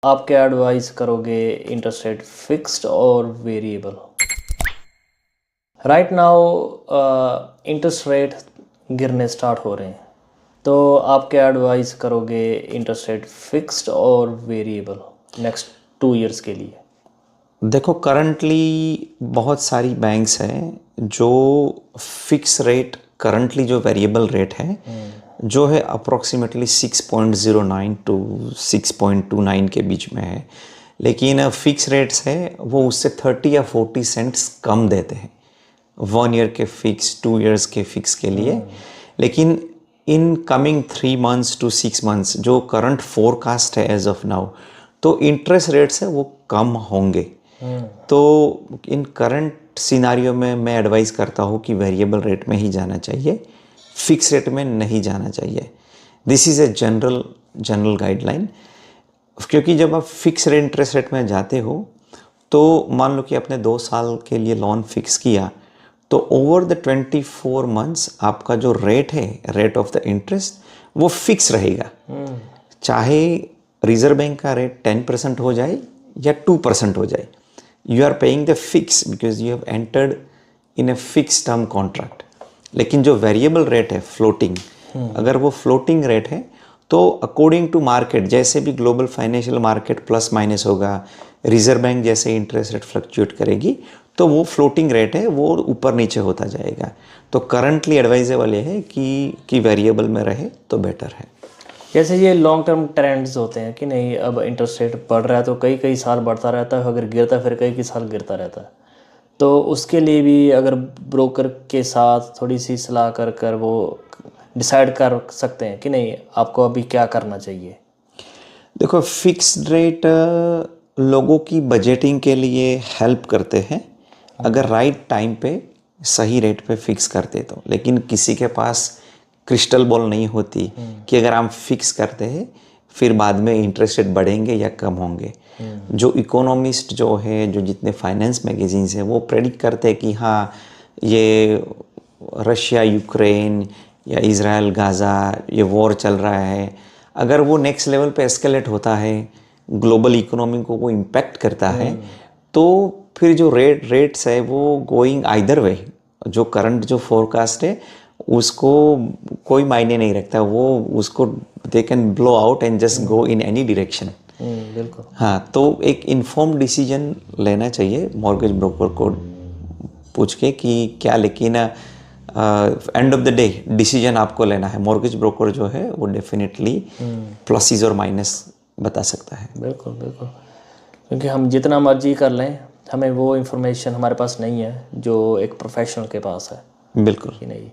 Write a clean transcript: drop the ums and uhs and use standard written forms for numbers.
आप क्या एडवाइस करोगे, इंटरेस्ट रेट फिक्स्ड और variable? Right now interest rate गिरने स्टार्ट हो रहे हैं, तो आप क्या एडवाइस करोगे, इंटरेस्ट रेट फिक्स्ड और वेरिएबल नेक्स्ट 2 इयर्स के लिए? देखो, करंटली बहुत सारी बैंक्स हैं जो फिक्स रेट, करंटली जो वेरिएबल रेट है जो है अप्रोक्सीमेटली 6.09 टू 6.29 के बीच में है। लेकिन फिक्स रेट्स है वो उससे 30 या 40 सेंट्स कम देते हैं 1 ईयर के फिक्स, 2 इयर्स के फिक्स के लिए। लेकिन incoming 3 months to 6 months जो करंट फोरकास्ट है एज ऑफ नाउ, तो इंटरेस्ट रेट्स है वो कम होंगे। तो इन करंट सिनारियो में मैं एडवाइस करता हूँ कि वेरिएबल रेट में ही जाना चाहिए, फिक्स रेट में नहीं जाना चाहिए। This is a general guideline. क्योंकि जब आप फिक्स रेट इंटरेस्ट रेट में जाते हो तो मान लो कि आपने 2 साल के लिए लोन फिक्स किया, तो ओवर द 24 मंथ्स आपका जो रेट है, रेट ऑफ द इंटरेस्ट, वो फिक्स रहेगा। चाहे रिजर्व बैंक का रेट 10% हो जाए या 2% हो जाए, you are paying the fix because you have entered in a fix term contract. लेकिन जो वेरिएबल रेट है फ्लोटिंग, अगर वो फ्लोटिंग रेट है तो अकॉर्डिंग टू मार्केट, जैसे भी global financial market plus minus होगा, रिजर्व बैंक जैसे इंटरेस्ट रेट फ्लक्चुएट करेगी, तो वो फ्लोटिंग रेट है वो ऊपर नीचे होता जाएगा। तो करंटली एडवाइजेबल ये है कि वेरिएबल में रहे तो बेटर है। जैसे ये लॉन्ग टर्म ट्रेंड्स होते हैं कि नहीं, अब इंटरेस्ट रेट बढ़ रहा है तो कई कई साल बढ़ता रहता है, अगर गिरता है फिर कई कई साल गिरता रहता है। तो उसके लिए भी अगर ब्रोकर के साथ थोड़ी सी सलाह कर कर वो डिसाइड कर सकते हैं कि नहीं आपको अभी क्या करना चाहिए। देखो, फिक्स्ड रेट लोगों की बजटिंग के लिए हेल्प करते हैं अगर राइट टाइम पे सही रेट पे फिक्स करते तो। लेकिन किसी के पास क्रिस्टल बॉल नहीं होती कि अगर हम फिक्स करते हैं फिर बाद में इंटरेस्ट रेट बढ़ेंगे या कम होंगे। जो इकोनॉमिस्ट जो है, जो जितने फाइनेंस मैगजीन्स हैं, वो प्रेडिक्ट करते हैं कि हाँ, ये रशिया यूक्रेन या इज़राइल गाज़ा ये वॉर चल रहा है, अगर वो नेक्स्ट लेवल पे एस्केलेट होता है, ग्लोबल इकोनॉमी को वो इम्पैक्ट करता है, तो फिर जो रेट्स है वो गोइंग आइदर वे। जो करंट जो फोरकास्ट है उसको कोई मायने नहीं रखता, वो उसको they can blow out and just go in any direction. बिल्कुल। हाँ, तो एक इन्फॉर्म्ड डिसीजन लेना चाहिए मॉर्गेज ब्रोकर को पूछ के कि क्या। लेकिन end of the day decision आपको लेना है। मॉर्गेज ब्रोकर जो है वो डेफिनेटली प्लसेस और माइनस बता सकता है। बिल्कुल बिल्कुल, क्योंकि हम जितना मर्जी कर लें हमें वो इन्फॉर्मेशन हमारे पास नहीं है जो एक प्रोफेशनल के पास है बिल्कुल। कि नहीं।